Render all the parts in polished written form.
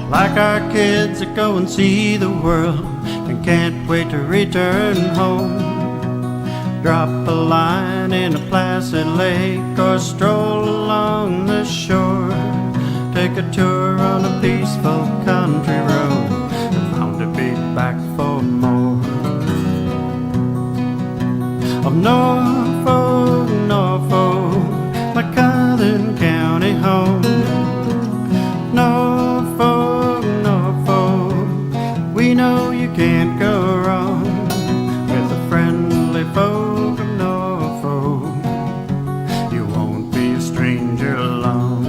like our kids that go and see the world and can't wait to return home. Drop a line in a placid lake or stroll along the shore. Take a tour on a peaceful country road and bound to be back for more. Of Norfolk, Norfolk, my Southern County home. Norfolk, Norfolk, we know you can't go wrong with the friendly folk of Norfolk. You won't be a stranger long.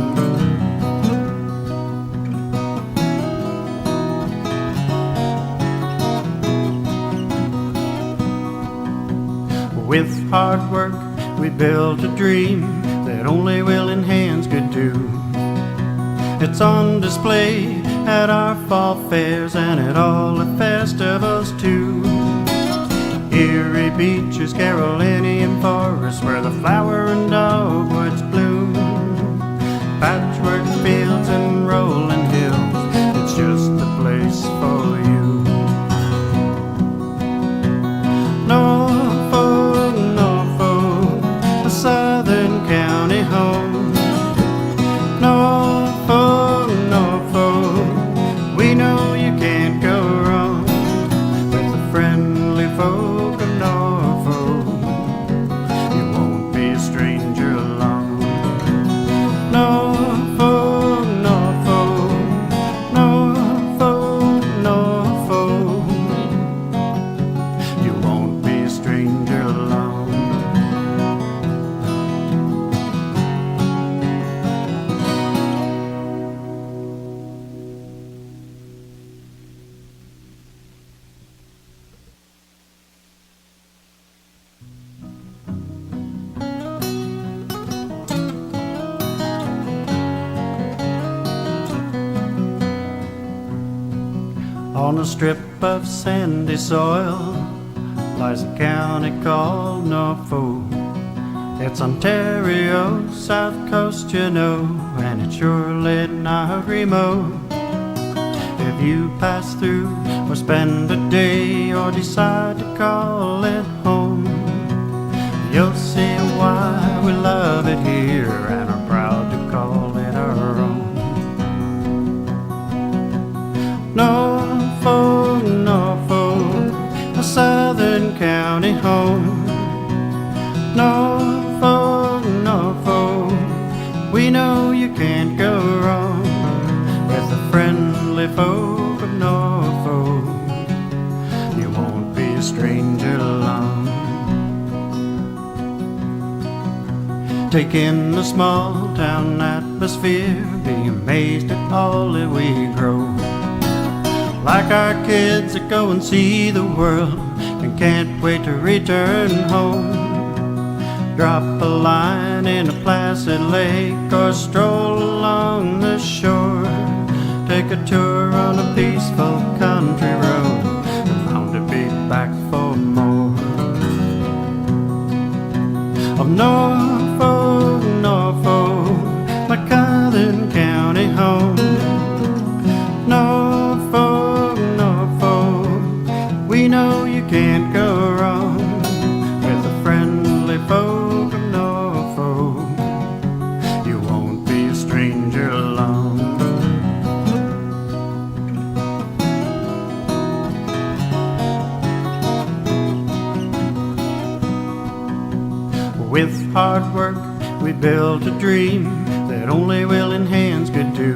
With hard work we built a dream that only willing hands could do. It's on display at our fall fairs and at all the festivals too. Eerie beaches, Carolinian forests where the flower and dogwoods bloom. Patchwork fields and rolling hills, it's just the place for you. Norfolk, Norfolk, a Southern County home. Norfolk, Norfolk, we know you can't go wrong with the friendly folk of Norfolk. You won't be a stranger long. Norfolk, Norfolk, Norfolk, Norfolk, you won't be a stranger long. On a strip of sandy soil lies a county called Norfolk. It's Ontario's south coast, you know, and it's surely not remote. If you pass through or spend a day or decide to call it home, you'll see why we love it here and are proud to call it our own. Norfolk, Norfolk, a Southern County home. Norfolk, Norfolk, we know you can't go wrong with the friendly folk of Norfolk. You won't be a stranger long. Take in the small town atmosphere, be amazed at all that we grow. Like our kids that go and see the world and can't wait to return home. Drop a line in a placid lake or stroll along the shore. Take a tour on a peaceful country road and bound to be back for more. Of Norfolk, Norfolk, my Southern County home. Norfolk, Norfolk, we know you can't go wrong with the friendly folk of Norfolk. You won't be a stranger long. With hard work we built a dream that only willing hands could do.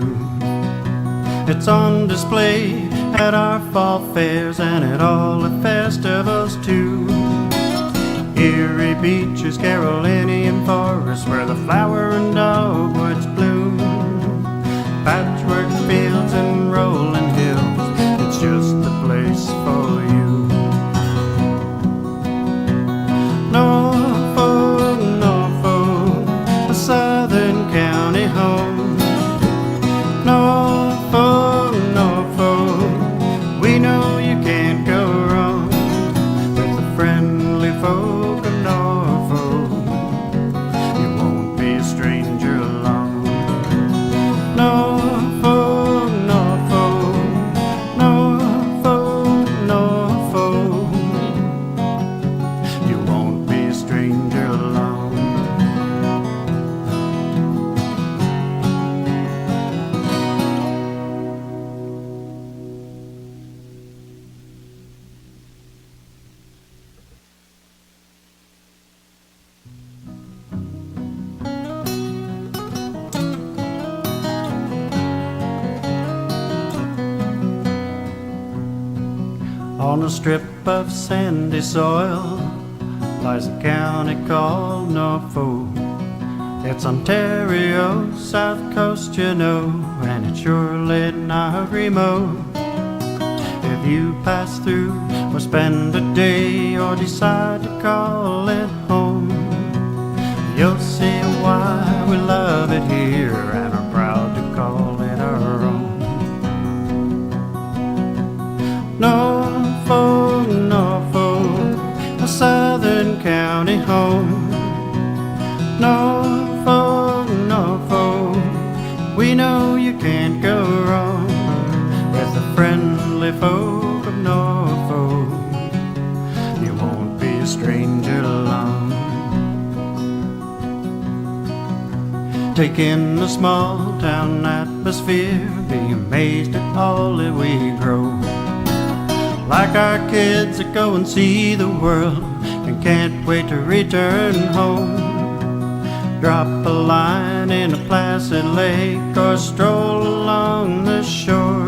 It's on display at our fall fairs and at all the festivals too. Eerie beaches, Carolinian forests where the flower and dogwoods bloom. Patchwork fields and rolling hills, it's just the place for you. Norfolk, Norfolk, a Southern County home. Norfolk, Norfolk, we know you can't go wrong with the friendly folk of Norfolk. You won't be a stranger long. On a strip of sandy soil lies a county called Norfolk. It's Ontario's south coast, you know, and it's surely not remote. If you pass through or spend a day or decide to call it home, you'll see why we love it here and are proud to call it our own. Norfolk, Norfolk, a southern county home. Norfolk, Norfolk, we know you can't go wrong with the friendly folk of Norfolk. You won't be a stranger long. Take in the small town atmosphere, be amazed at all that we grow. Like our kids that go and see the world and can't wait to return home. Drop a line in a placid lake or stroll along the shore.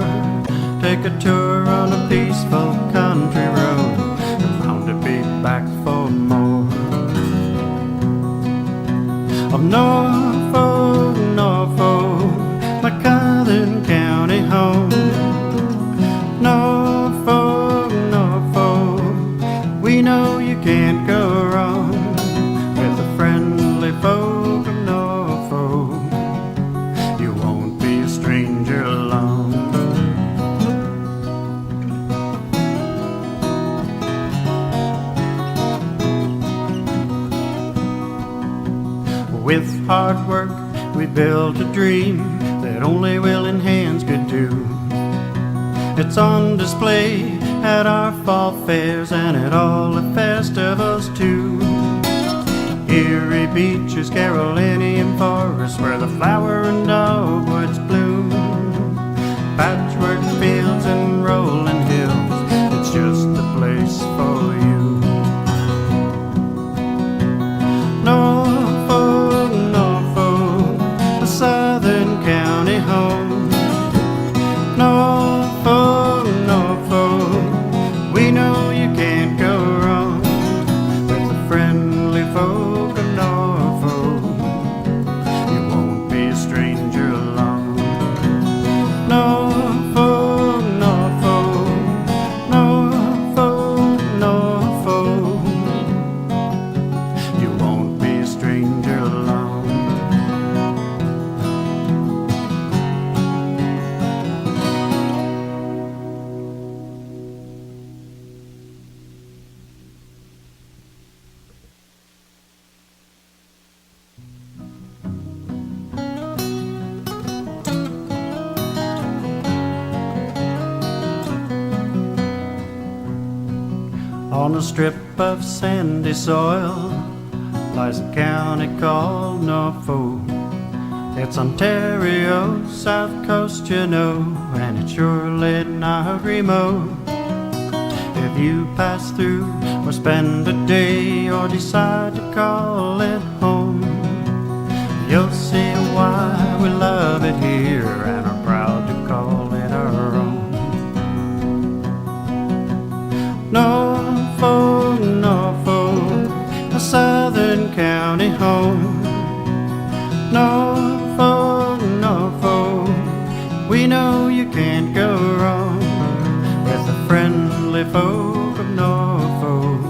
Take a tour on a peaceful country road and bound to be back for more. Of Norfolk, Norfolk, my southern county home. Norfolk, Norfolk, we know you can't go wrong with the friendly folk of Norfolk. You won't be a stranger long. With hard work we built a dream that only willing hands could do. It's on display at our fall fairs and at all the festivals too. Erie beaches, Carolinian forests, where the flower and dogwoods bloom. Patchwork fields and rolling hills, it's just the place for you. Norfolk, Norfolk, a southern county home. Norfolk, Norfolk, we know you can't go wrong with the friendly folk of Norfolk. You won't be a stranger long. Norfolk, Norfolk, Norfolk, Norfolk, you won't be a stranger long. On a strip of sandy soil lies a county called Norfolk. It's Ontario's south coast, you know, and it's surely not remote. If you pass through or spend a day or decide to call it home, you'll see why we love it here and are proud to call it our own. Norfolk, Norfolk, a southern county home. Norfolk, Norfolk, we know you can't go wrong with the friendly folk of Norfolk.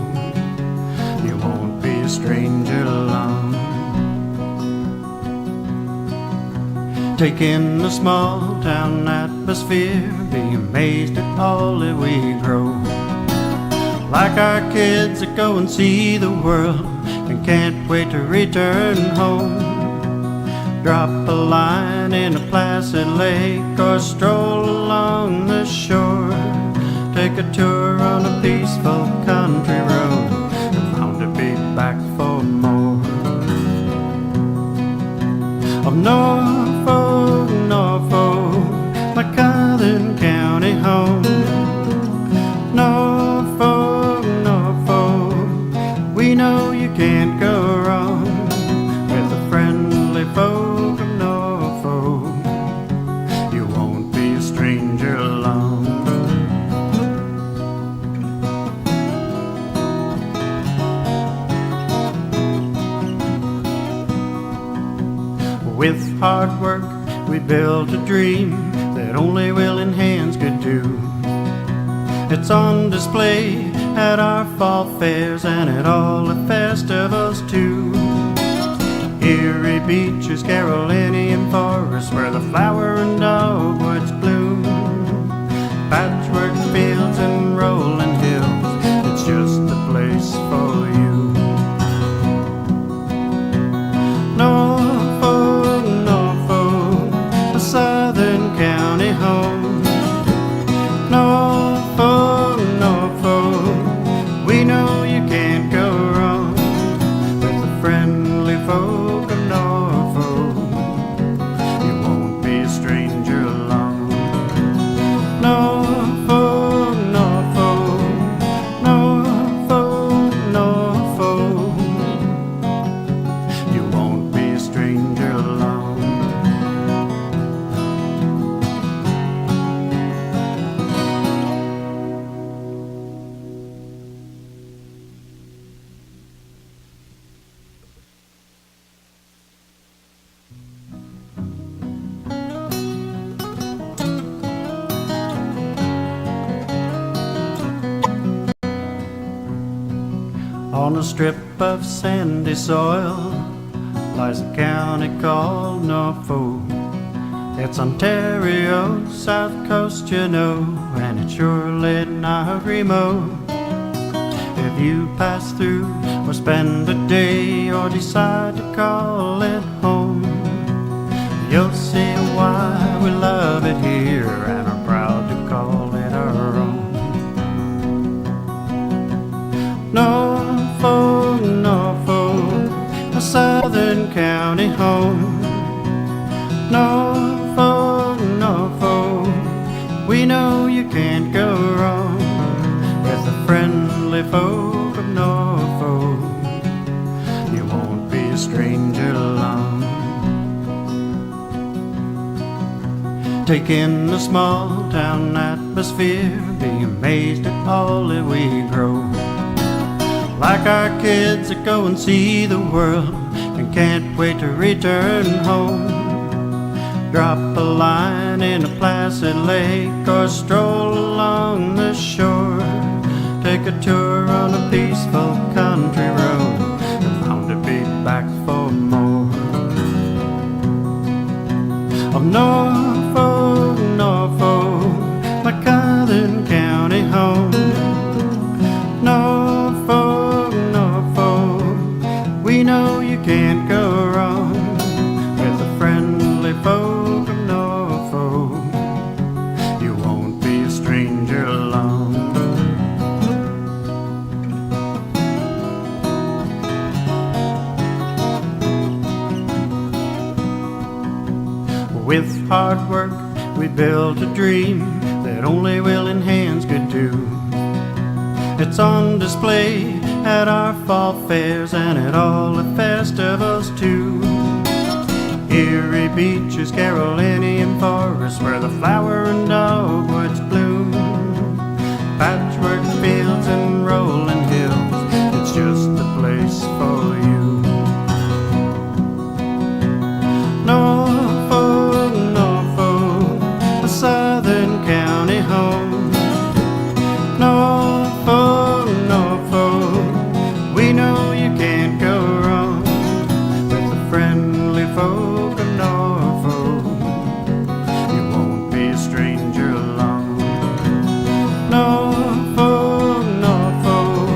You won't be a stranger long. Take in the small town atmosphere, be amazed at all that we grow. Like our kids that go and see the world and can't wait to return home. Drop a line in a placid lake or stroll along the shore. Take a tour on a peaceful country road and bound to be back for more. Of Norfolk, Norfolk, my southern county home. Norfolk, Norfolk, we know you can't go wrong with the friendly folk of Norfolk. You won't be a stranger long. hard work, we built a dream that only willing hands could do. It's on display at our fall fairs and at all the festivals too. Erie beaches, Carolinian forests, where the flower and dogwoods bloom. Patchwork fields and rolling hills, it's just the place for you. Norfolk, Norfolk, a southern county home. Norfolk, Norfolk, we know you can't go wrong with the friendly folk of Norfolk. You won't be a stranger along. Norfolk, Norfolk, Norfolk, Norfolk, you won't be a stranger along. On a strip of sandy soil lies a county called Norfolk. It's Ontario's south coast, you know, and it's surely not remote. If you pass through or spend a day or decide to call it home, you'll see why we love it here and are proud to call it our own. Norfolk, Norfolk, a southern county home. Norfolk, Norfolk, we know you can't go wrong with the friendly folk of Norfolk. You won't be a stranger along. Take in the small town atmosphere, be amazed at all that we grow. Like our kids that go and see the world and can't wait to return home. Drop a line in a placid lake or stroll along the shore. Take a tour on a peaceful country road and bound to be back for more. Oh, Norfolk, Norfolk, my southern county home. Norfolk, Norfolk, we know you can't go wrong with the friendly folk of Norfolk. You won't be a stranger along. With hard work, we built a dream that only willing hands could do. It's on display at our fall fairs and at all the festivals too. Erie beaches, Carolinian forests, where the flower and dogwoods bloom. Patchwork fields and rolling hills, it's just the place for you. Norfolk, Norfolk, a southern county home. Norfolk, Norfolk, we know you can't go wrong with the friendly folk of Norfolk. You won't be a stranger along. Norfolk, Norfolk,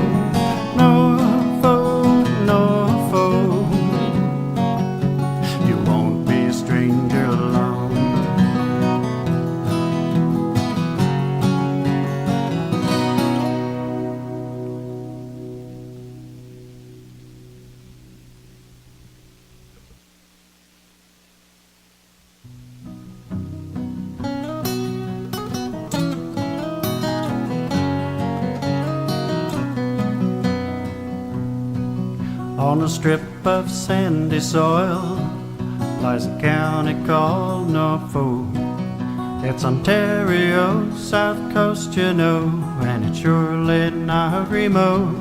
Norfolk, Norfolk, you won't be a stranger along. On a strip of sandy soil lies a county called Norfolk. It's Ontario's south coast, you know, and it's surely not remote.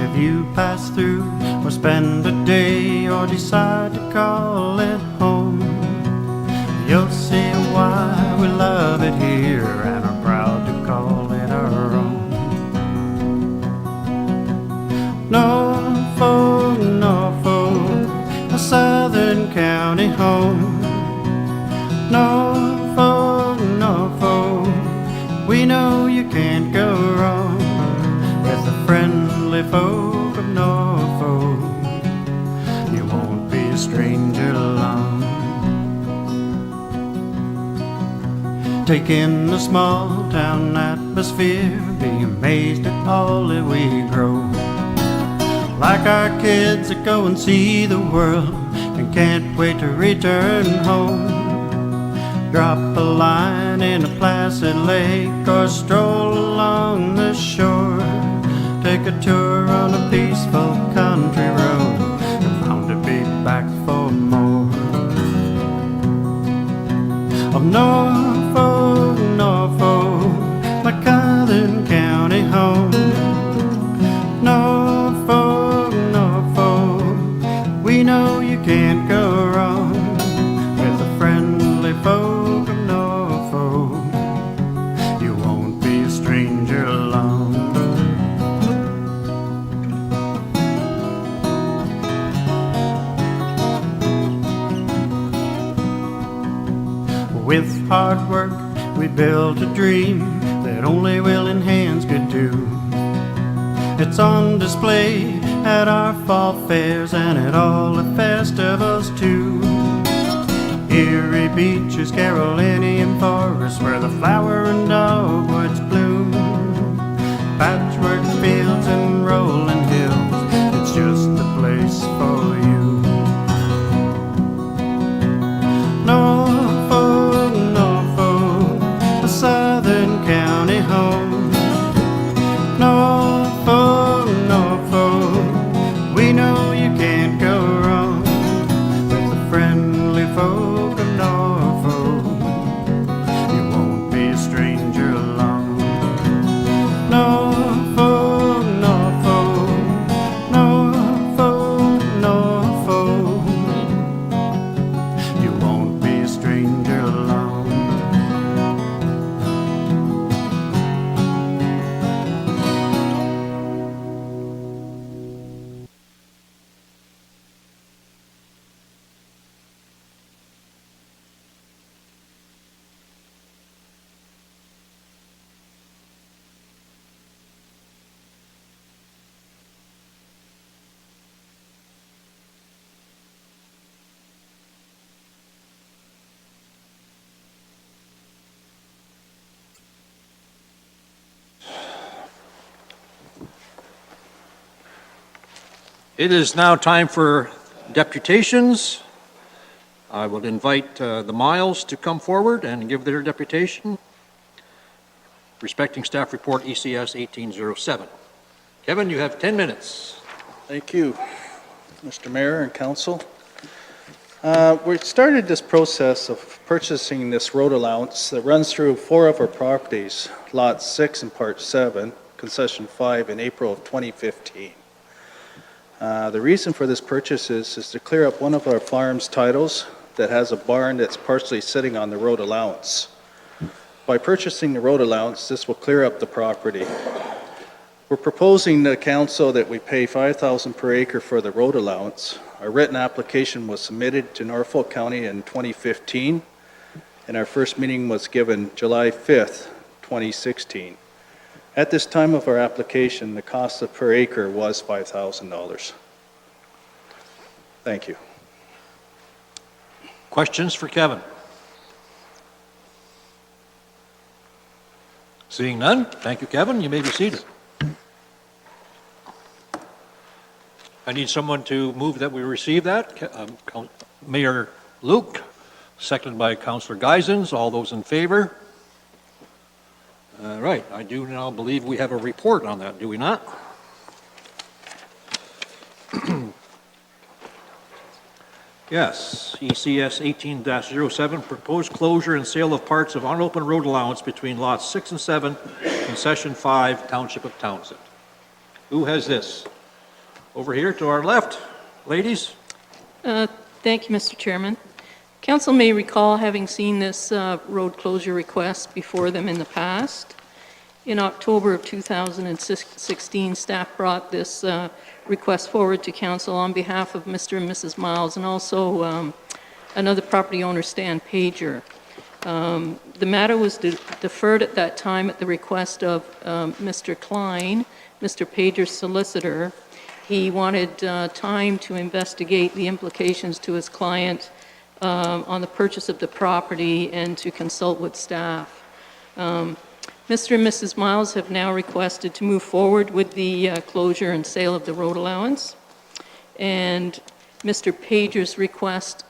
If you pass through or spend a day or decide to call it home, You'll see why we love it here and are proud to call it our own. Norfolk, Norfolk, a southern county home. Norfolk, Norfolk, we know you can't go wrong with the friendly folk of Norfolk. You won't be a stranger long. Take in the small town atmosphere, be amazed at all that we grow. Like our kids that go and see the world and can't wait to return home. Drop a line in a placid lake or stroll along the shore. Take a tour on a peaceful country road and bound to be back for more. Of Norfolk, Norfolk, my southern county home. Norfolk, Norfolk, we know you can't go wrong with the friendly folk of Norfolk. You won't be a stranger long. With hard work we built a dream that only willing hands could do. It's on display at our fall fairs and at all the festivals too. Erie beaches, Carolinian forests, where the flower and dogwoods bloom. Patchwork fields and rolling hills, it's just the place for you. Norfolk, Norfolk, a southern county home. Norfolk, Norfolk, we know you can't go wrong with the friendly folk of Norfolk. You won't be a stranger long. Norfolk, Norfolk, Norfolk, Norfolk, you won't be a stranger long. It is now time for deputations. I would invite the Miles to come forward and give their deputation. Respecting staff report ECS 1807. Kevin, you have 10 minutes. Thank you, Mr. Mayor and Council. We started this process of purchasing this road allowance that runs through 4 of our properties, Lot 6 and Part 7, Concession 5, in April of 2015. The reason for this purchase is to clear up one of our farm's titles that has a barn that's partially sitting on the road allowance. By purchasing the road allowance, this will clear up the property. We're proposing to council that we pay $5,000 per acre for the road allowance. Our written application was submitted to Norfolk County in 2015, and our first meeting was given July 5th, 2016. At this time of our application, the cost of per acre was $5,000. Thank you. Questions for Kevin? Seeing none, thank you, Kevin. You may be seated. I need someone to move that we receive that. Mayor Luke, seconded by Councillor Geisens. All those in favor? All right, I do now believe we have a report on that, do we not? Yes, ECS 18-07, proposed closure and sale of parts of unopened road allowance between lots 6 and 7, concession 5, Township of Townsend. Who has this? Over here to our left, ladies. Thank you, Mr. Chairman. Council may recall having seen this road closure request before them in the past. In October of 2016, staff brought this request forward to council on behalf of Mr. and Mrs. Miles and also another property owner, Stan Pager. The matter was deferred at that time at the request of Mr. Klein, Mr. Pager's solicitor. He wanted time to investigate the implications to his client on the purchase of the property and to consult with staff. Mr. and Mrs. Miles have now requested to move forward with the closure and sale of the road allowance. And Mr. Pager's request,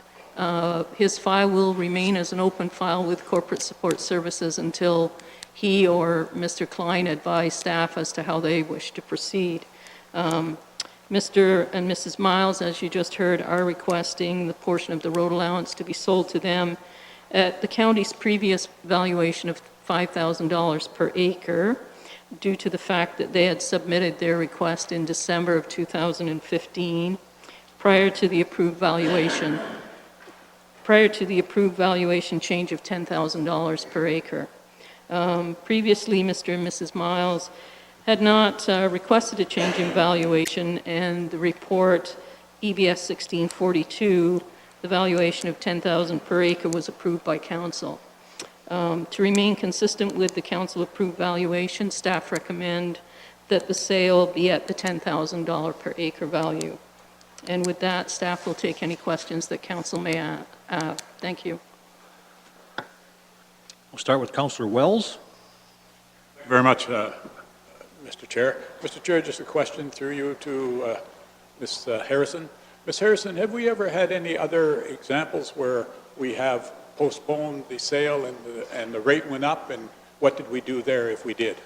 his file will remain as an open file with Corporate Support Services until he or Mr. Klein advise staff as to how they wish to proceed. Mr. and Mrs. Miles, as you just heard, are requesting the portion of the road allowance to be sold to them at the county's previous valuation of $5,000 per acre, due to the fact that they had submitted their request in December of 2015, prior to the approved valuation change of $10,000 per acre. Previously, Mr. and Mrs. Miles had not requested a change in valuation, and the report EBS 1642, the valuation of $10,000 per acre, was approved by council. To remain consistent with the council-approved valuation, staff recommend that the sale be at the $10,000 per acre value. And with that, staff will take any questions that council may have. Thank you. We'll start with Councillor Wells. Thank you very much, Mr. Chair. Mr. Chair, just a question through you to Ms. Harrison. Ms. Harrison, have we ever had any other examples where we have postponed the sale and the rate went up, and what did we do there if we did?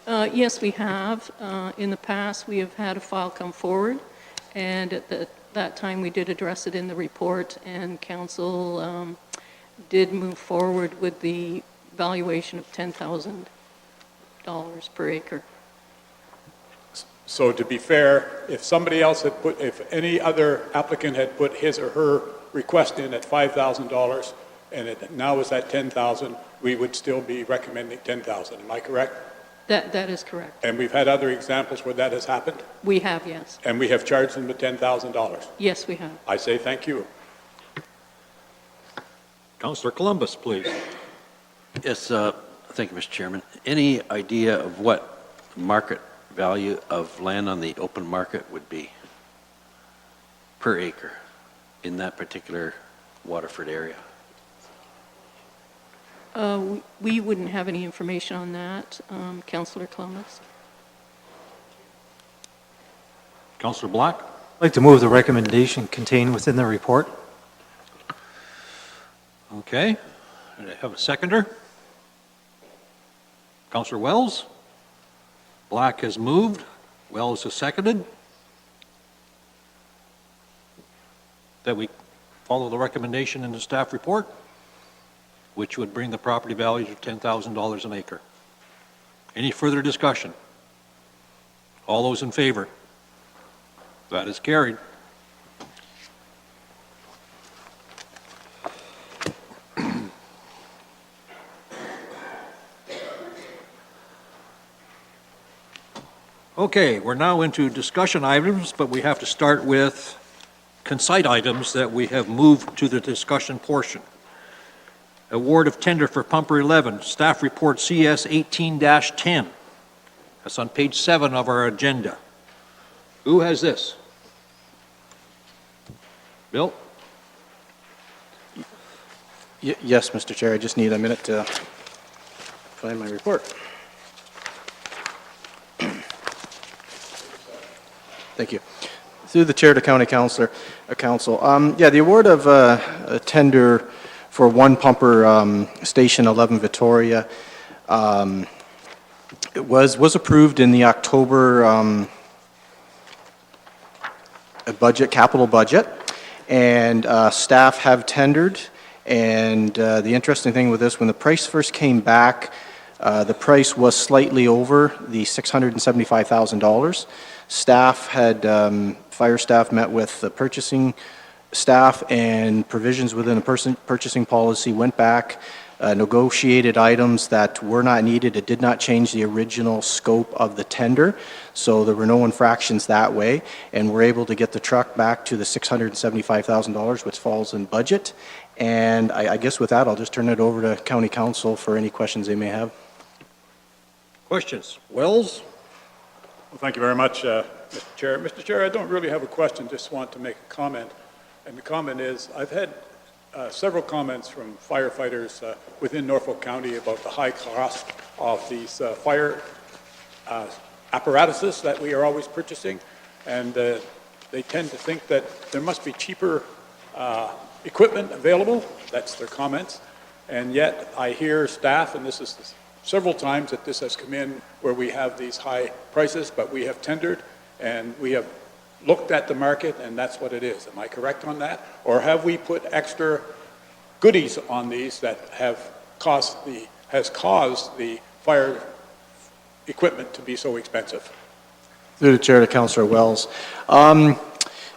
Yes, we have. In the past, we have had a file come forward, and at that time, we did address it in the report, and council did move forward with the valuation of $10,000 per acre. So to be fair, if somebody else had if any other applicant had put his or her request in at $5,000 and it now is at $10,000, we would still be recommending $10,000. Am I correct? That is correct. And we've had other examples where that has happened? We have, yes. And we have charged them the $10,000? Yes, we have. I say thank you. Councillor Columbus, please. Yes, thank you, Mr. Chairman. Any idea of what market value of land on the open market would be per acre in that particular Waterford area? We wouldn't have any information on that, Councillor Columbus. Councillor Black. I'd like to move the recommendation contained within the report. Okay. Do I have a seconder? Councillor Wells. Black has moved. Wells has seconded. That we follow the recommendation in the staff report, which would bring the property value to $10,000 an acre. Any further discussion? All those in favor? That is carried. Okay, we're now into discussion items, but we have to start with concise items that we have moved to the discussion portion. Award of tender for pumper 11, staff report CS 18-10. That's on page 7 of our agenda. Who has this? Bill? Yes, Mr. Chair, I just need a minute to find my report. Thank you. Through the chair to county council. Yeah, the award of a tender for one pumper, station 11 Victoria, it was approved in the October capital budget, and staff have tendered. And the interesting thing with this, when the price first came back, the price was slightly over the $675,000. Fire staff met with the purchasing staff, and provisions within the purchasing policy went back, negotiated items that were not needed. It did not change the original scope of the tender, so there were no infractions that way, and we're able to get the truck back to the $675,000, which falls in budget. And I guess with that, I'll just turn it over to County Council for any questions they may have. Questions? Wells? Well, thank you very much, Mr. Chair. Mr. Chair, I don't really have a question, just want to make a comment. And the comment is, I've had several comments from firefighters within Norfolk County about the high cost of these fire apparatuses that we are always purchasing. And they tend to think that there must be cheaper equipment available. That's their comments. And yet I hear staff, and this is several times that this has come in where we have these high prices, but we have tendered and we have looked at the market, and that's what it is. Am I correct on that? Or have we put extra goodies on these that has caused the fire equipment to be so expensive? Through the chair to Councillor Wells.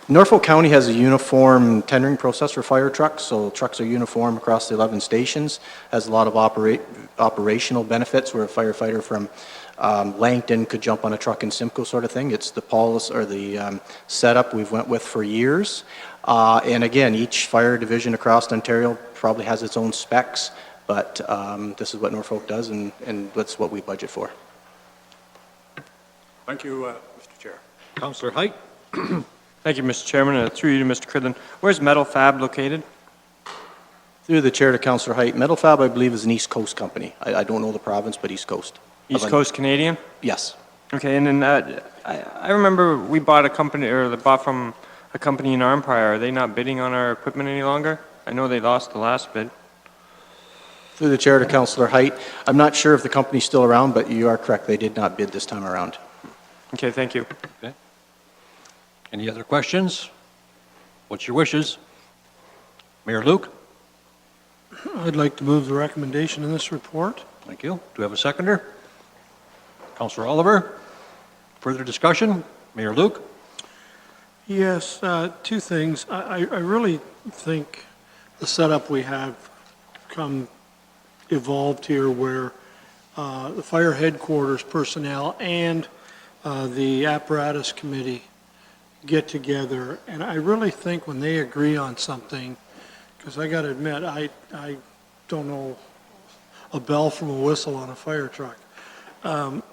Norfolk County has a uniform tendering process for fire trucks, so trucks are uniform across the 11 stations. Has a lot of operational benefits where a firefighter from Langton could jump on a truck in Simcoe sort of thing. It's the policy or the setup we've went with for years. And again, each fire division across Ontario probably has its own specs, but this is what Norfolk does, and that's what we budget for. Thank you, Mr. Chair. Councillor Height? Thank you, Mr. Chairman. Through you to Mr. Cridlin. Where's Metal Fab located? Through the chair to Councillor Height, Metal Fab, I believe, is an East Coast company. I don't know the province, but East Coast. East Coast Canadian? Yes. Okay, and then I remember we bought from a company in Armpire. Are they not bidding on our equipment any longer? I know they lost the last bid. Through the chair to Councillor Height, I'm not sure if the company's still around, but you are correct. They did not bid this time around. Okay, thank you. Okay. Any other questions? What's your wishes? Mayor Luke? I'd like to move the recommendation in this report. Thank you. Do we have a seconder? Councillor Oliver? Further discussion? Mayor Luke? Yes, two things. I really think the setup we have evolved here where the fire headquarters personnel and the apparatus committee get together, and I really think when they agree on something, because I got to admit, I don't know a bell from a whistle on a fire truck.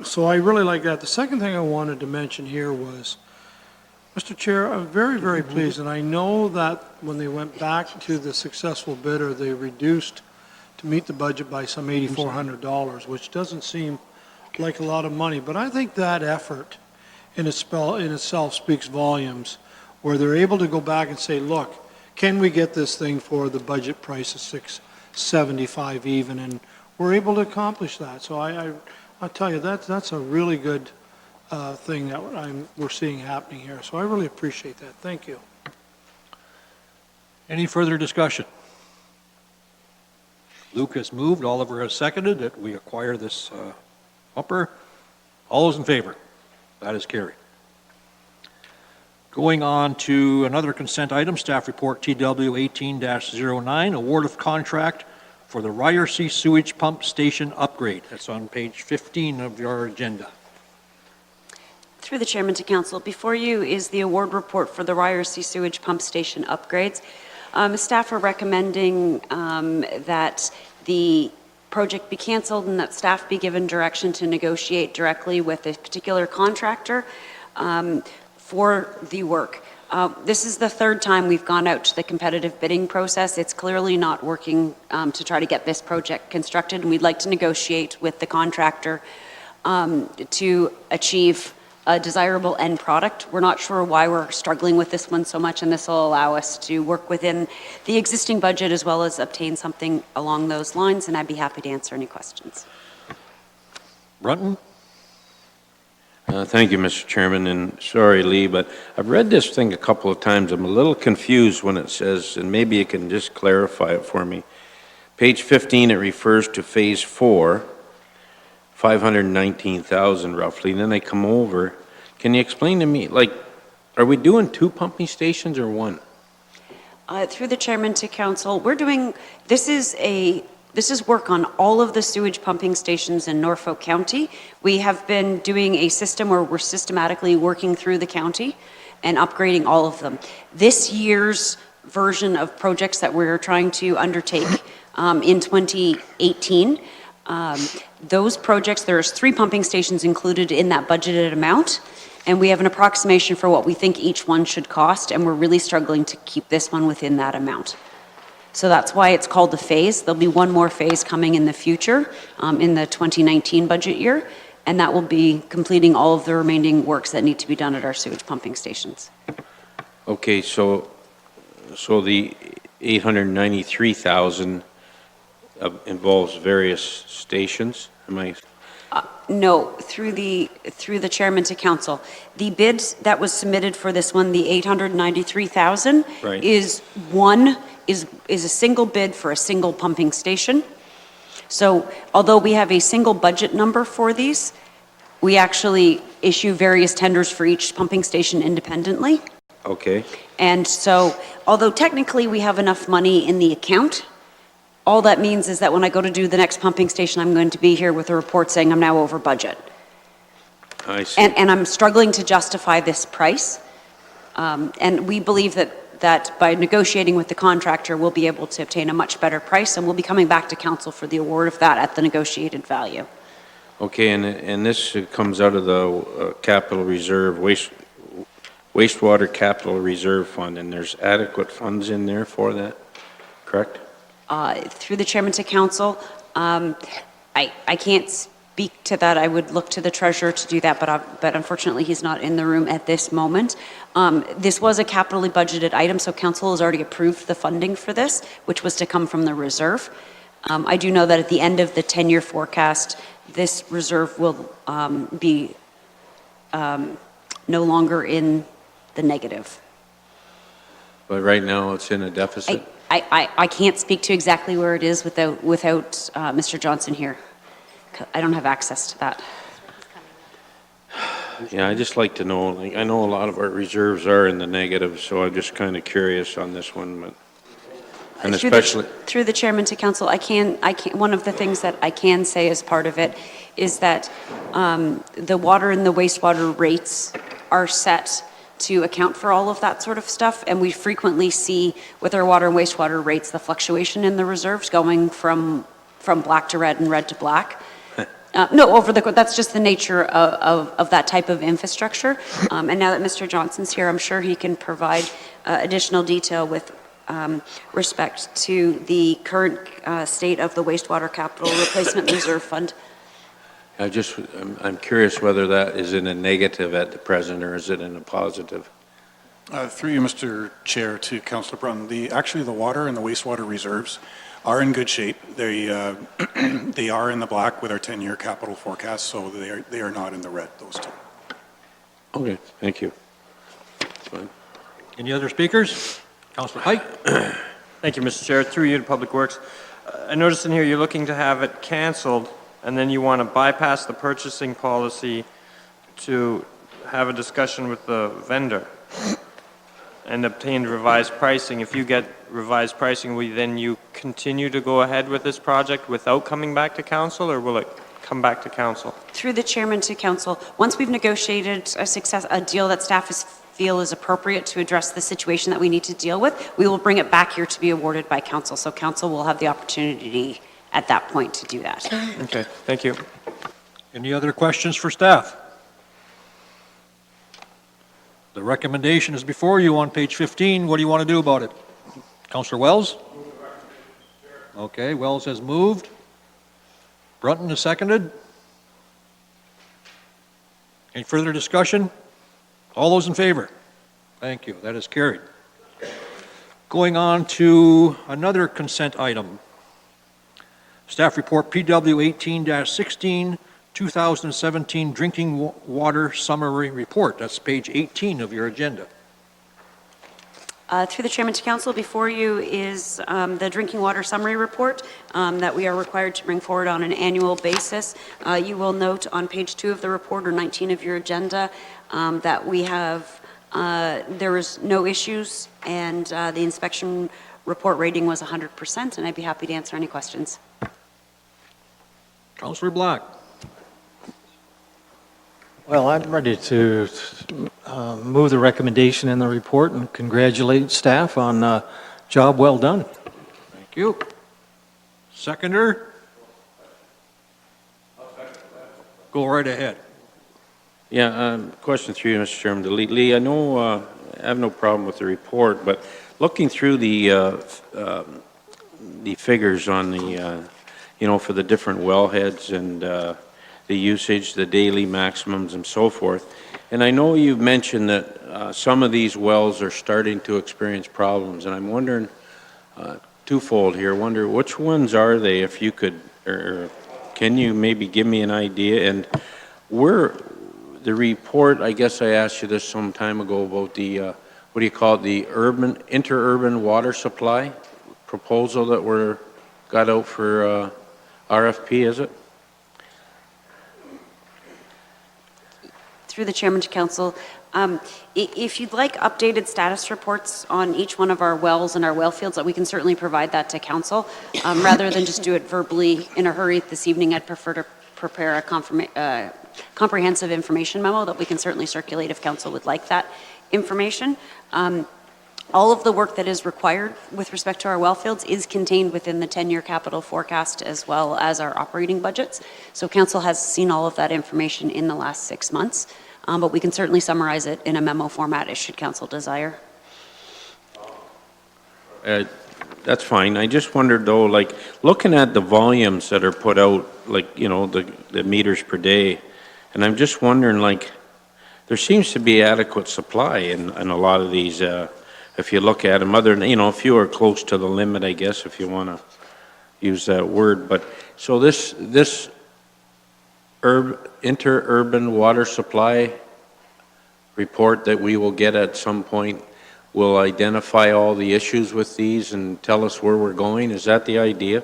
So I really like that. The second thing I wanted to mention here was, Mr. Chair, I'm very, very pleased, and I know that when they went back to the successful bidder, they reduced to meet the budget by some $8,400, which doesn't seem like a lot of money, but I think that effort in itself speaks volumes, where they're able to go back and say, look, can we get this thing for the budget price of $675 even, and we're able to accomplish that. So I'll tell you, that's a really good thing that we're seeing happening here. So I really appreciate that. Thank you. Any further discussion? Luke has moved, Oliver has seconded that we acquire this pumper. All those in favor? That is carried. Going on to another consent item, staff report TW 18-09, award of contract for the Ryerson sewage pump station upgrade. That's on page 15 of your agenda. Through the chairman to council, before you is the award report for the Ryerson sewage pump station upgrades. Staff are recommending that the project be canceled and that staff be given direction to negotiate directly with a particular contractor for the work. This is the third time we've gone out to the competitive bidding process. It's clearly not working to try to get this project constructed, and we'd like to negotiate with the contractor to achieve a desirable end product. We're not sure why we're struggling with this one so much, and this will allow us to work within the existing budget as well as obtain something along those lines, and I'd be happy to answer any questions. Brunton? Thank you, Mr. Chairman, and sorry, Lee, but I've read this thing a couple of times. I'm a little confused when it says, and maybe you can just clarify it for me. Page 15, it refers to phase 4, 519,000 roughly. Then I come over Can you explain to me, like, are we doing 2 pumping stations or 1? Through the chairman to council, we're doing, this is work on all of the sewage pumping stations in Norfolk County. We have been doing a system where we're systematically working through the county and upgrading all of them. This year's version of projects that we're trying to undertake in 2018, those projects, there's 3 pumping stations included in that budgeted amount, and we have an approximation for what we think each one should cost, and we're really struggling to keep this one within that amount. So that's why it's called the phase. There'll be one more phase coming in the future, in the 2019 budget year, and that will be completing all of the remaining works that need to be done at our sewage pumping stations. Okay, so the 893,000 involves various stations? Am I? No, through the chairman to council. The bid that was submitted for this one, the 893,000, Right. is a single bid for a single pumping station. So although we have a single budget number for these, we actually issue various tenders for each pumping station independently. Okay. And so, although technically we have enough money in the account, all that means is that when I go to do the next pumping station, I'm going to be here with a report saying I'm now over budget. I see. And I'm struggling to justify this price. And we believe that by negotiating with the contractor, we'll be able to obtain a much better price, and we'll be coming back to council for the award of that at the negotiated value. Okay, and this comes out of the capital reserve, wastewater capital reserve fund, and there's adequate funds in there for that, correct? Through the chairman to council, I can't speak to that. I would look to the treasurer to do that, but unfortunately he's not in the room at this moment. This was a capitally budgeted item, so council has already approved the funding for this, which was to come from the reserve. I do know that at the end of the 10-year forecast, this reserve will be no longer in the negative. But right now, it's in a deficit? I can't speak to exactly where it is without Mr. Johnson here. I don't have access to that. Yeah, I just like to know, like, I know a lot of our reserves are in the negative, so I'm just kind of curious on this one, but, and especially. Through the chairman to council, one of the things that I can say as part of it is that the water and the wastewater rates are set to account for all of that sort of stuff, and we frequently see with our water and wastewater rates the fluctuation in the reserves going from black to red and red to black. No, that's just the nature of that type of infrastructure. And now that Mr. Johnson's here, I'm sure he can provide additional detail with respect to the current state of the wastewater capital replacement reserve fund. I'm curious whether that is in a negative at the present, or is it in a positive? Through you, Mr. Chair, to Councillor Brunn, actually the water and the wastewater reserves are in good shape. They are in the black with our 10-year capital forecast, so they are not in the red, those two. Okay, thank you. Fine. Any other speakers? Councillor Height? Thank you, Mr. Chair. Through you to Public Works. I noticed in here you're looking to have it canceled, and then you want to bypass the purchasing policy to have a discussion with the vendor and obtain revised pricing. If you get revised pricing, will then you continue to go ahead with this project without coming back to council, or will it come back to council? Through the chairman to council, once we've negotiated a deal that staff feel is appropriate to address the situation that we need to deal with, we will bring it back here to be awarded by council. So council will have the opportunity at that point to do that. Okay, thank you. Any other questions for staff? The recommendation is before you on page 15. What do you want to do about it? Councillor Wells? Okay, Wells has moved. Brunton has seconded. Any further discussion? All those in favor? Thank you. That is carried. Going on to another consent item. Staff report PW 18-16, 2017 Drinking Water Summary Report. That's page 18 of your agenda. Through the chairman to council, before you is the drinking water summary report that we are required to bring forward on an annual basis. You will note on page 2 of the report, or 19 of your agenda, that we have, there was no issues, and the inspection report rating was 100%, and I'd be happy to answer any questions. Councillor Black. Well, I'm ready to move the recommendation in the report and congratulate staff on a job well done. Thank you. Seconder? Go right ahead. Yeah, question through you, Mr. Chairman, to Lee. I know I have no problem with the report, but looking through the figures on the, for the different wellheads and the usage, the daily maximums and so forth, and I know you've mentioned that some of these wells are starting to experience problems, and I'm wondering, twofold here, wonder which ones are they, if you could, or can you maybe give me an idea, and where the report, I guess I asked you this some time ago about the, what do you call it, the interurban water supply proposal that got out for RFP, is it? Through the chairman to council, if you'd like updated status reports on each one of our wells and our well fields, that we can certainly provide that to council. Rather than just do it verbally in a hurry this evening, I'd prefer to prepare a comprehensive information memo that we can certainly circulate if council would like that information. All of the work that is required with respect to our well fields is contained within the 10-year capital forecast as well as our operating budgets. So council has seen all of that information in the last 6 months, but we can certainly summarize it in a memo format should council desire. That's fine. I just wondered though, like looking at the volumes that are put out, like, the meters per day, and I'm just wondering, like, there seems to be adequate supply in a lot of these, if you look at them, other than, a few are close to the limit, I guess, if you want to use that word. But so this interurban water supply report that we will get at some point will identify all the issues with these and tell us where we're going. Is that the idea?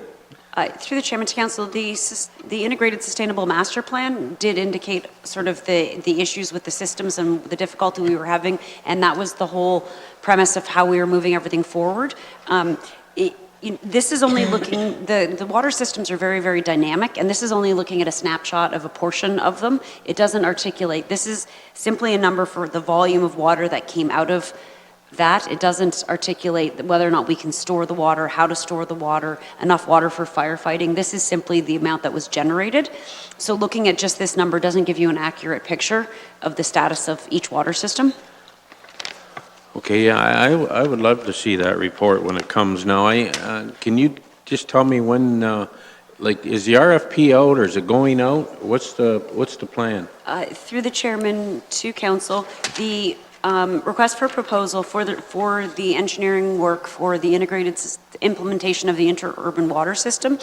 Through the chairman to council, the integrated sustainable master plan did indicate sort of the issues with the systems and the difficulty we were having, and that was the whole premise of how we were moving everything forward. This is only looking, the water systems are very, very dynamic, and this is only looking at a snapshot of a portion of them. It doesn't articulate. This is simply a number for the volume of water that came out of that. It doesn't articulate whether or not we can store the water, how to store the water, enough water for firefighting. This is simply the amount that was generated. So looking at just this number doesn't give you an accurate picture of the status of each water system. Okay, yeah, I would love to see that report when it comes now. Can you just tell me when, is the RFP out or is it going out? What's the plan? Through the chairman to council, the request for proposal for the engineering work for the integrated implementation of the interurban water system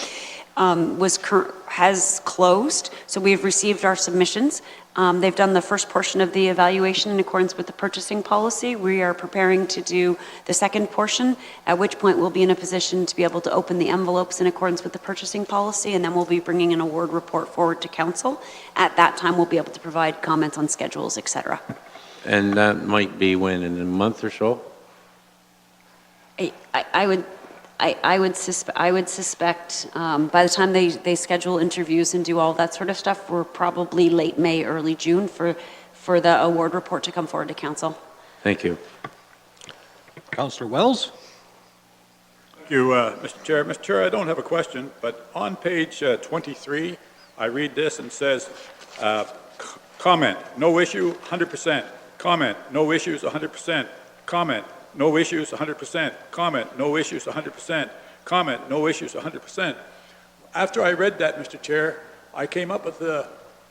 has closed. So we've received our submissions. They've done the first portion of the evaluation in accordance with the purchasing policy. We are preparing to do the second portion, at which point we'll be in a position to be able to open the envelopes in accordance with the purchasing policy, and then we'll be bringing an award report forward to council. At that time, we'll be able to provide comments on schedules, etc. And that might be when, in a month or so? I would suspect by the time they schedule interviews and do all that sort of stuff, we're probably late May, early June for the award report to come forward to council. Thank you. Councillor Wells? Thank you, Mr. Chair. Mr. Chair, I don't have a question, but on page 23, I read this and says, comment, no issue, 100%. Comment, no issues, 100%. Comment, no issues, 100%. Comment, no issues, 100%. Comment, no issues, 100%. After I read that, Mr. Chair, I came up with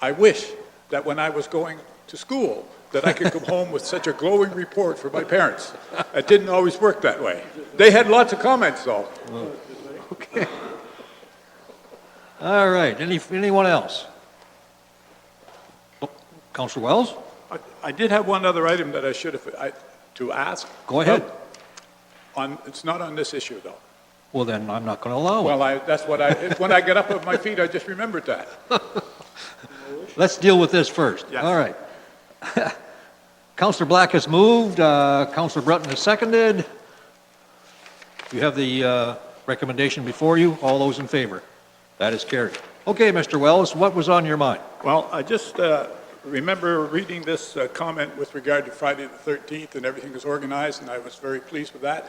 I wish that when I was going to school that I could come home with such a glowing report for my parents. It didn't always work that way. They had lots of comments, though. Okay. All right. Anyone else? Oh, Councillor Wells? I did have one other item that I should have to ask. Go ahead. It's not on this issue, though. Well, then I'm not going to allow it. Well, that's what when I get up on my feet, I just remembered that. Let's deal with this first. Yes. All right. Councillor Black has moved, Councillor Brunton has seconded. You have the recommendation before you. All those in favor? That is carried. Okay, Mr. Wells, what was on your mind? Well, I just remember reading this comment with regard to Friday the 13th, and everything was organized, and I was very pleased with that.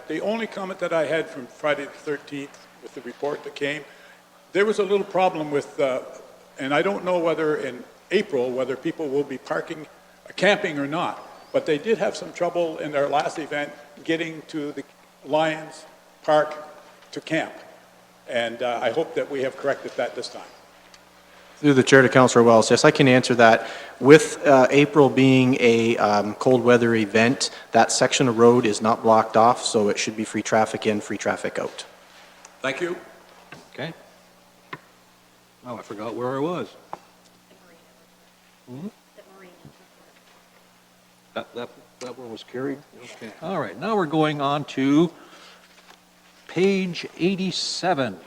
The only comment that I had from Friday the 13th with the report that came, there was a little problem with, and I don't know whether in April, whether people will be camping or not, but they did have some trouble in their last event getting to the Lions Park to camp. And I hope that we have corrected that this time. Through the chair to Councillor Wells, yes, I can answer that. With April being a cold weather event, that section of road is not blocked off, so it should be free traffic in, free traffic out. Thank you. Okay. Oh, I forgot where I was. That one was carried? Okay. All right, now we're going on to page 87.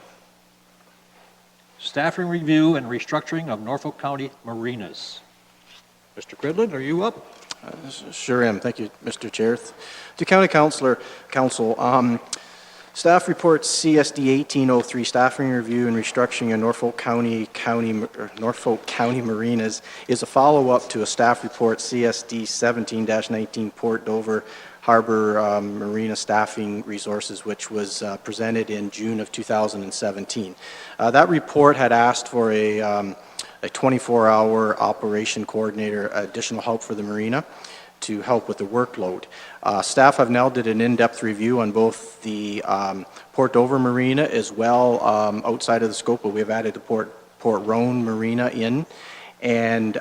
Staffing review and restructuring of Norfolk County marinas. Mr. Cridlin, are you up? Sure am. Thank you, Mr. Chair. To County Council, staff report CSD 1803, staffing review and restructuring of Norfolk County marinas, is a follow-up to a staff report CSD 17-19 Port Dover Harbor Marina Staffing Resources, which was presented in June of 2017. That report had asked for a 24-hour operation coordinator, additional help for the marina to help with the workload. Staff have now did an in-depth review on both the Port Dover Marina as well outside of the scope, but we have added the Port Roan Marina in. And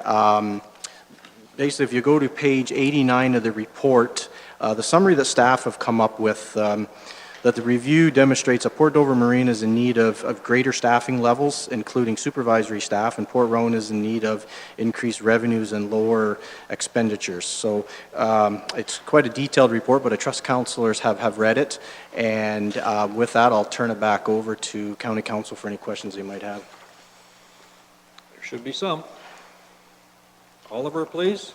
basically, if you go to page 89 of the report, the summary that staff have come up with, that the review demonstrates that Port Dover Marina is in need of greater staffing levels, including supervisory staff, and Port Roan is in need of increased revenues and lower expenditures. So it's quite a detailed report, but I trust councillors have read it. And with that, I'll turn it back over to County Council for any questions they might have. There should be some. Oliver, please.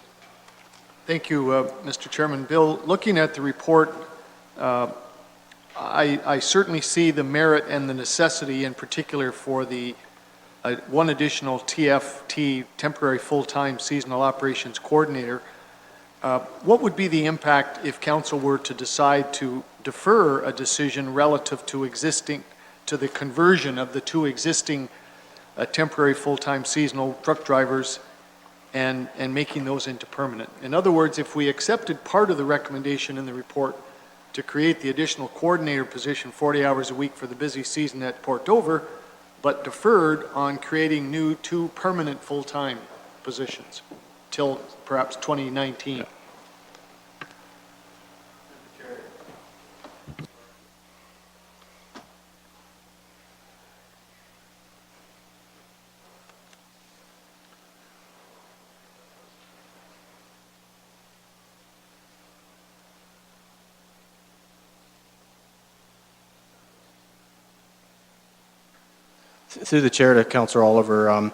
Thank you, Mr. Chairman. Bill, looking at the report, I certainly see the merit and the necessity in particular for the one additional TFT, temporary full-time seasonal operations coordinator. What would be the impact if council were to decide to defer a decision relative to the conversion of the two existing temporary full-time seasonal truck drivers and making those into permanent? In other words, if we accepted part of the recommendation in the report to create the additional coordinator position 40 hours a week for the busy season at Port Dover, but deferred on creating new two permanent full-time positions till perhaps 2019. Through the chair to Councillor Oliver,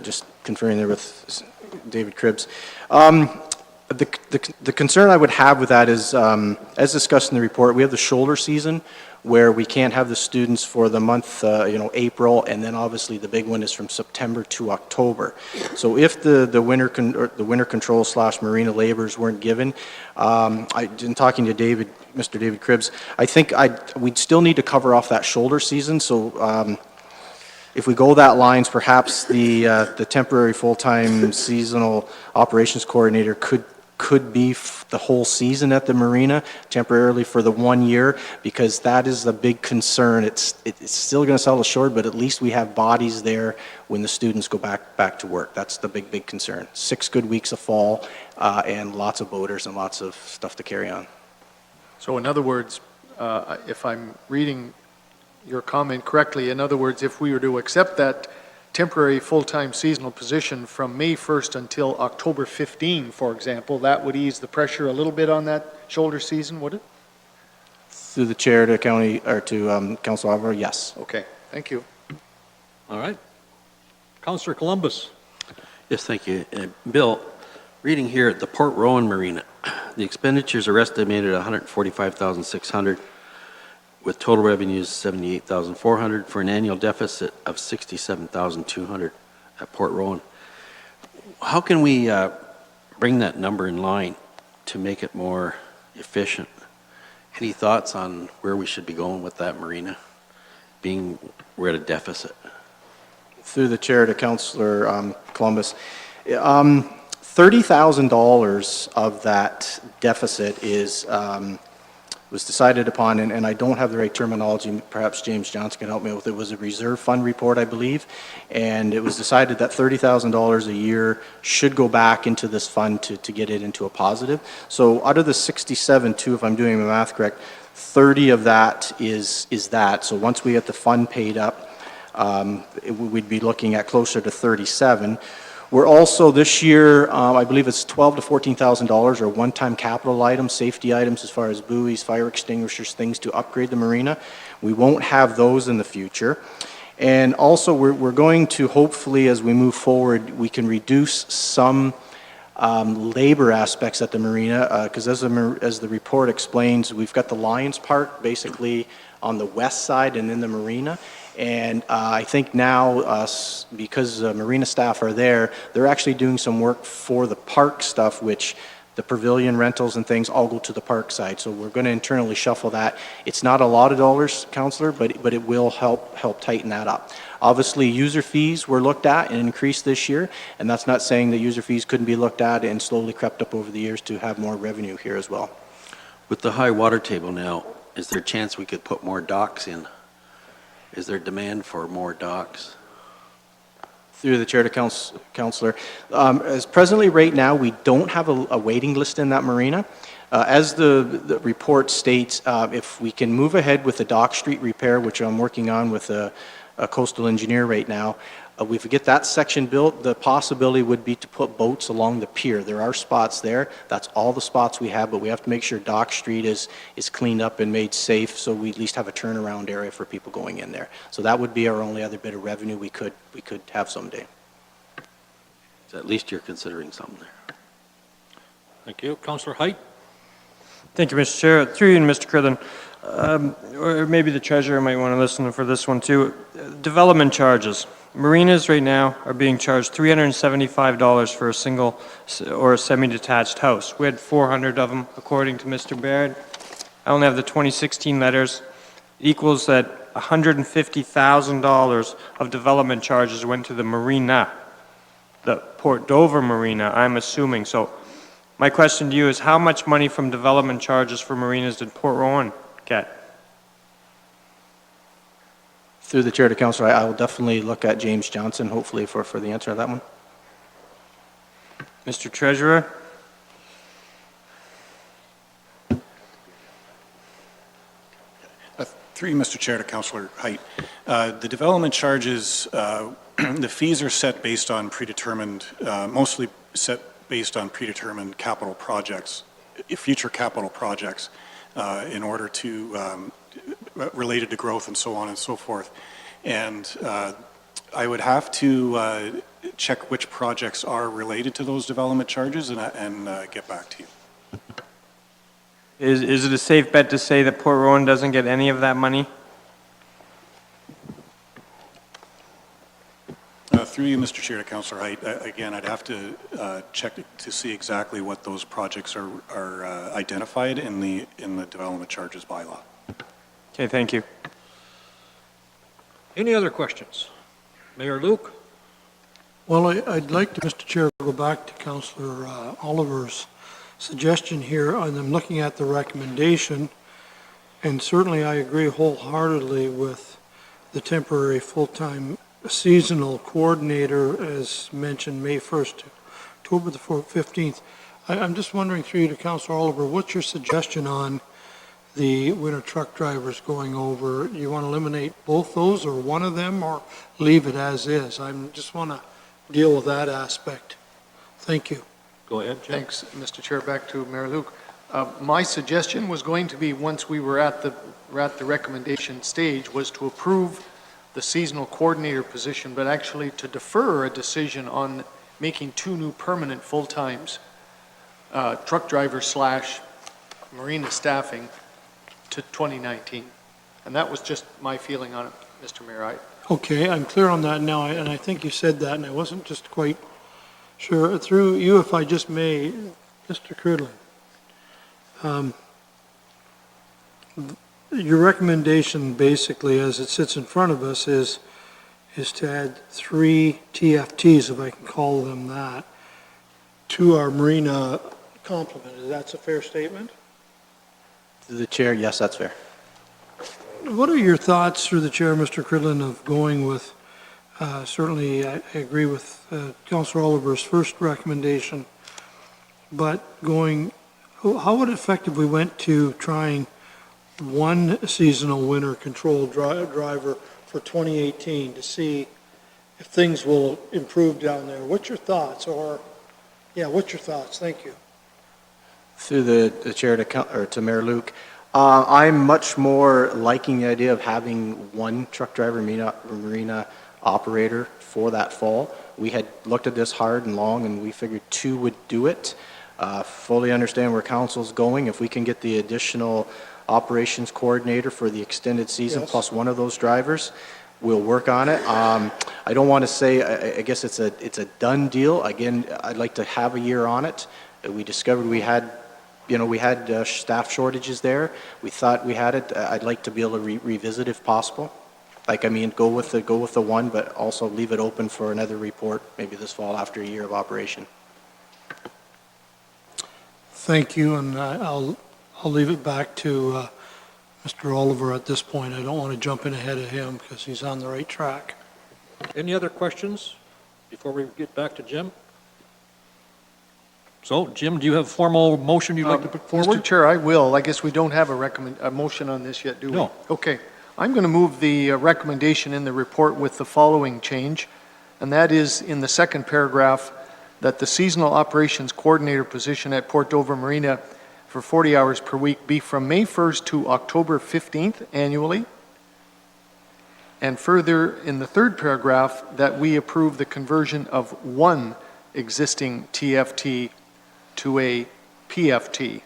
just conferring there with David Cribbs. The concern I would have with that is, as discussed in the report, we have the shoulder season where we can't have the students for the month, April, and then obviously the big one is from September to October. So if the winter control / marina labors weren't given, in talking to Mr. David Cribbs, I think we'd still need to cover off that shoulder season. So if we go that lines, perhaps the temporary full-time seasonal operations coordinator could be the whole season at the marina, temporarily for the 1 year, because that is the big concern. It's still going to sell ashore, but at least we have bodies there when the students go back to work. That's the big concern. 6 good weeks of fall and lots of boaters and lots of stuff to carry on. So in other words, if I'm reading your comment correctly, in other words, if we were to accept that temporary full-time seasonal position from May 1st until October 15, for example, that would ease the pressure a little bit on that shoulder season, would it? Through the chair to Councilor Oliver, yes. Okay, thank you. All right. Councillor Columbus. Yes, thank you. Bill, Reading here at the Port Rowan Marina, the expenditures are estimated at $145,600 with total revenues $78,400 for an annual deficit of $67,200 at Port Rowan. How can we bring that number in line to make it more efficient? Any thoughts on where we should be going with that marina, being we're at a deficit? Through the chair to Councillor Columbus. $30,000 of that deficit was decided upon, and I don't have the right terminology, perhaps James Johnson can help me with it, was a reserve fund report, I believe, and it was decided that $30,000 a year should go back into this fund to get it into a positive. So out of the 67.2, if I'm doing the math correct, 30 of that is that. So once we get the fund paid up, we'd be looking at closer to 37. We're also, this year, I believe it's $12,000 to $14,000 are one-time capital items, safety items as far as buoys, fire extinguishers, things to upgrade the marina. We won't have those in the future. And also, we're going to, hopefully, as we move forward, we can reduce some labor aspects at the marina, because as the report explains, we've got the Lions Park basically on the west side and in the marina. And I think now, because marina staff are there, they're actually doing some work for the park stuff, which the pavilion rentals and things all go to the park side. So we're going to internally shuffle that. It's not a lot of dollars, Councillor, but it will help tighten that up. Obviously, user fees were looked at and increased this year, and that's not saying that user fees couldn't be looked at and slowly crept up over the years to have more revenue here as well. With the high water table now, is there a chance we could put more docks in? Is there demand for more docks? Through the chair to Councillor. As presently right now, we don't have a waiting list in that marina. As the report states, if we can move ahead with the Dock Street repair, which I'm working on with a coastal engineer right now, if we get that section built, the possibility would be to put boats along the pier. There are spots there. That's all the spots we have, but we have to make sure Dock Street is cleaned up and made safe, so we at least have a turnaround area for people going in there. So that would be our only other bit of revenue we could have someday. So at least you're considering something there. Thank you. Councillor Height? Thank you, Mr. Chair. Through you, Mr. Crillon. Or maybe the treasurer might want to listen for this one too. Development charges. Marinas right now are being charged $375 for a single or a semi-detached house. We had 400 of them, according to Mr. Baird. I only have the 2016 letters. It equals that $150,000 of development charges went to the marina, the Port Dover Marina, I'm assuming. So my question to you is, how much money from development charges for marinas did Port Rowan get? Through the chair to Councillor, I will definitely look at James Johnson, hopefully, for the answer to that one. Mr. Treasurer? Through you, Mr. Chair, to Councillor Height. The development charges, the fees are set based on predetermined, mostly set based on predetermined capital projects, future capital projects, in order to, related to growth and so on and so forth. And I would have to check which projects are related to those development charges and get back to you. Is it a safe bet to say that Port Rowan doesn't get any of that money? Through you, Mr. Chair, to Councillor Height, again, I'd have to check to see exactly what those projects are identified in the development charges bylaw. Okay, thank you. Any other questions? Mayor Luke? Well, I'd like to, Mr. Chair, go back to Councillor Oliver's suggestion here, and I'm looking at the recommendation, and certainly I agree wholeheartedly with the temporary full-time seasonal coordinator, as mentioned, May 1st to October the 15th. I'm just wondering, through you to Councillor Oliver, what's your suggestion on the winter truck drivers going over? Do you want to eliminate both those or one of them, or leave it as is? I just want to deal with that aspect. Thank you. Go ahead, Jim. Thanks, Mr. Chair. Back to Mayor Luke. My suggestion was going to be, once we were at the recommendation stage, was to approve the seasonal coordinator position, but actually to defer a decision on making 2 new permanent full-times truck driver slash marina staffing to 2019. And that was just my feeling on it, Mr. Mayor. Okay, I'm clear on that now, and I think you said that, and I wasn't just quite sure. Through you, if I just may, Mr. Cridlin, your recommendation, basically, as it sits in front of us, is to add 3 TFTs, if I can call them that, to our marina complement. Is that a fair statement? Through the chair, yes, that's fair. What are your thoughts, through the chair, Mr. Cridlin, of going with, certainly I agree with Councillor Oliver's first recommendation, but going, how would it affect if we went to trying one seasonal winter control driver for 2018 to see if things will improve down there? What's your thoughts? What's your thoughts? Thank you. Through the chair to Mayor Luke, I'm much more liking the idea of having one truck driver marina operator for that fall. We had looked at this hard and long, and we figured 2 would do it. Fully understand where council's going. If we can get the additional operations coordinator for the extended season, Yes. plus one of those drivers, we'll work on it. I don't want to say, I guess it's a done deal. Again, I'd like to have a year on it. We discovered we had staff shortages there. We thought we had it. I'd like to be able to revisit if possible. Go with the one, but also leave it open for another report, maybe this fall after a year of operation. Thank you, and I'll leave it back to Mr. Oliver at this point. I don't want to jump in ahead of him because he's on the right track. Any other questions before we get back to Jim? So, Jim, do you have a formal motion you'd like to put forward? Mr. Chair, I will. I guess we don't have a motion on this yet, do we? No. Okay. I'm going to move the recommendation in the report with the following change, and that is in the second paragraph that the seasonal operations coordinator position at Port Dover Marina for 40 hours per week be from May 1st to October 15th annually. And further, in the third paragraph, that we approve the conversion of one existing TFT to a PFT,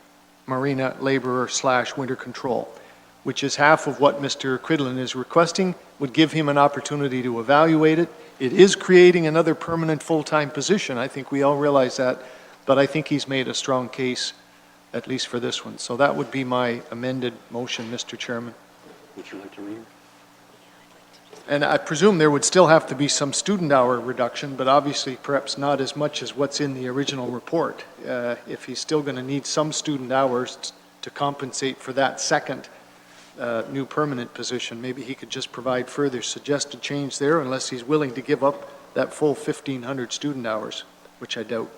Marina Laborer / Winter Control, which is half of what Mr. Cridlin is requesting, would give him an opportunity to evaluate it. It is creating another permanent full-time position. I think we all realize that, but I think he's made a strong case, at least for this one. So that would be my amended motion, Mr. Chairman. Would you like to read? And I presume there would still have to be some student hour reduction, but obviously perhaps not as much as what's in the original report. If he's still going to need some student hours to compensate for that second new permanent position, maybe he could just provide further suggested change there, unless he's willing to give up that full 1,500 student hours, which I doubt.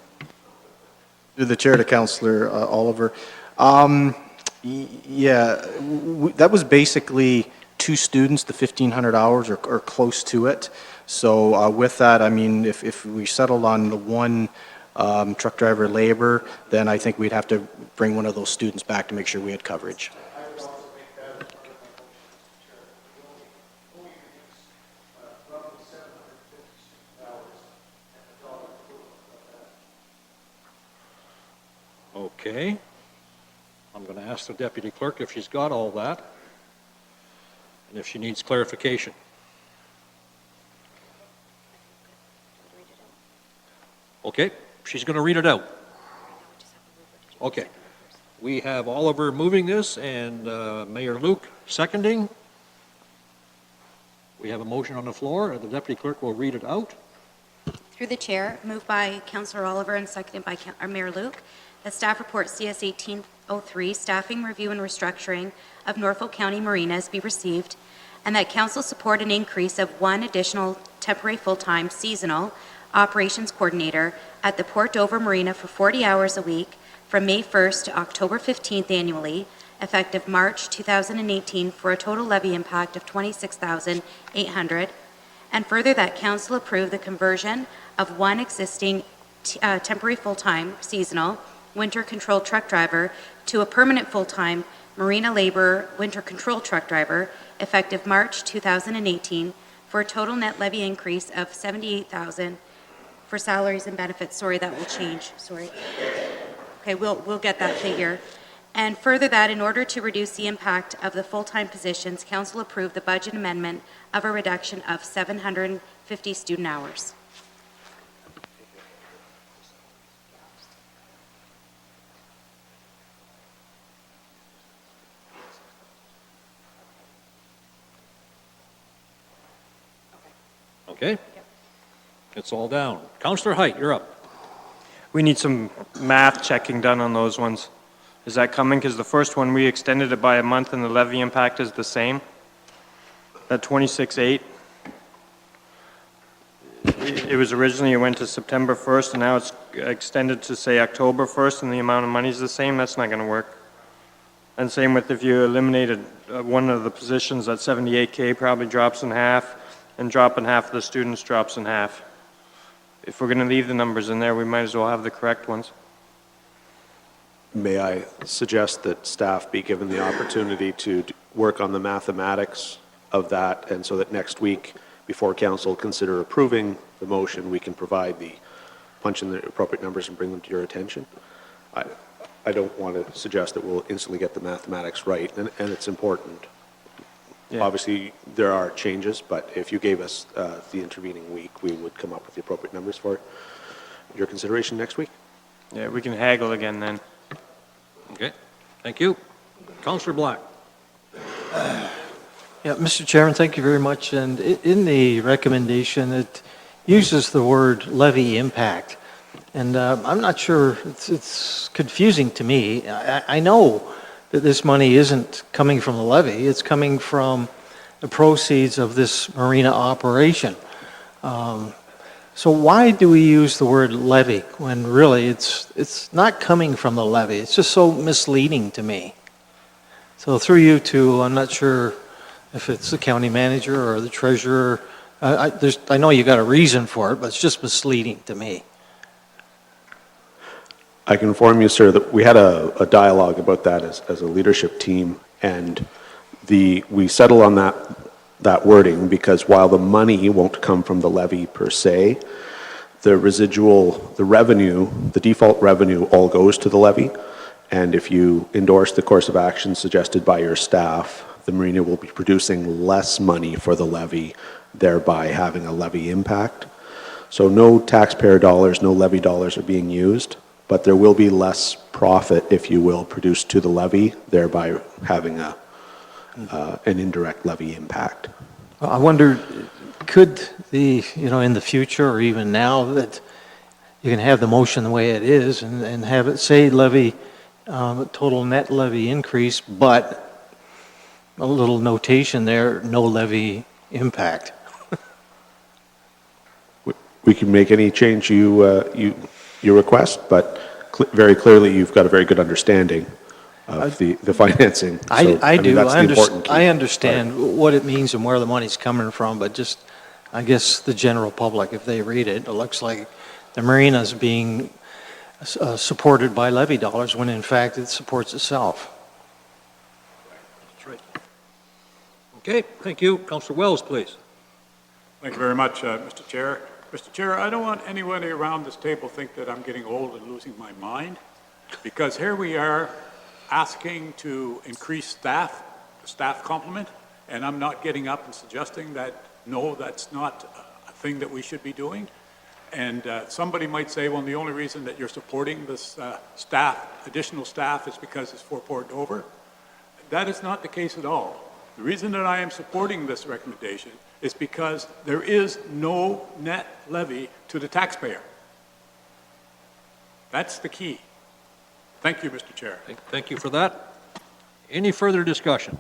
Through the chair to Councillor Oliver. That was basically 2 students, the 1,500 hours or close to it. So with that, I mean, if we settled on the one truck driver labor, then I think we'd have to bring one of those students back to make sure we had coverage. Okay. I'm going to ask the deputy clerk if she's got all that, and if she needs clarification. Okay, she's going to read it out. Okay. We have Oliver moving this and Mayor Luke seconding. We have a motion on the floor, and the deputy clerk will read it out. Through the chair, moved by Councillor Oliver and seconded by Mayor Luke, that staff report CS 1803, Staffing Review and Restructuring of Norfolk County Marinas be received, and that council support an increase of one additional temporary full-time seasonal operations coordinator at the Port Dover Marina for 40 hours a week from May 1st to October 15th annually, effective March 2018, for a total levy impact of $26,800, and further that council approve the conversion of one existing temporary full-time seasonal winter control truck driver to a permanent full-time marina laborer winter control truck driver effective March 2018 for a total net levy increase of $78,000 for salaries and benefits. Sorry, that will change. Sorry. Okay, we'll get that figure. And further that, in order to reduce the impact of the full-time positions, council approved the budget amendment of a reduction of 750 student hours. Okay? It's all down. Councillor Height, you're up. We need some math checking done on those ones. Is that coming? Because the first one, we extended it by a month and the levy impact is the same. That 26.8. It was originally, it went to September 1st and now it's extended to say October 1st and the amount of money is the same. That's not going to work. And same with if you eliminated one of the positions, that 78K probably drops in half, and dropping half of the students drops in half. If we're going to leave the numbers in there, we might as well have the correct ones. May I suggest that staff be given the opportunity to work on the mathematics of that, and so that next week, before council consider approving the motion, we can provide the punch in the appropriate numbers and bring them to your attention. I don't want to suggest that we'll instantly get the mathematics right, and it's important. Yeah. Obviously, there are changes, but if you gave us the intervening week, we would come up with the appropriate numbers for your consideration next week. Yeah, we can haggle again then. Okay, thank you. Councillor Black. Yeah, Mr. Chairman, thank you very much. And in the recommendation, it uses the word levy impact. And I'm not sure, it's confusing to me. I know that this money isn't coming from the levy, it's coming from the proceeds of this marina operation. So why do we use the word levy when really it's not coming from the levy? It's just so misleading to me. So through you two, I'm not sure if it's the county manager or the treasurer. I know you got a reason for it, but it's just misleading to me. I can inform you, sir, that we had a dialogue about that as a leadership team, and we settled on that wording because while the money won't come from the levy per se, the revenue, the default revenue all goes to the levy, and if you endorse the course of action suggested by your staff, the marina will be producing less money for the levy, thereby having a levy impact. So no taxpayer dollars, no levy dollars are being used, but there will be less profit, if you will, produced to the levy, thereby having an indirect levy impact. I wonder, could in the future or even now that you can have the motion the way it is and have it say levy, total net levy increase, but a little notation there, no levy impact. We can make any change you request, but very clearly you've got a very good understanding of the financing. So, I do. That's the important key. I understand what it means and where the money's coming from, but just, I guess the general public, if they read it, it looks like the marina's being supported by levy dollars when in fact it supports itself. That's right. Okay, thank you. Councillor Wells, please. Thank you very much, Mr. Chair. Mr. Chair, I don't want anybody around this table think that I'm getting old and losing my mind, because here we are asking to increase the staff complement, and I'm not getting up and suggesting that, no, that's not a thing that we should be doing. And somebody might say, well, the only reason that you're supporting this additional staff is because it's for Port Dover. That is not the case at all. The reason that I am supporting this recommendation is because there is no net levy to the taxpayer. That's the key. Thank you, Mr. Chair. Thank you for that. Any further discussion?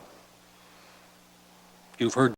You've heard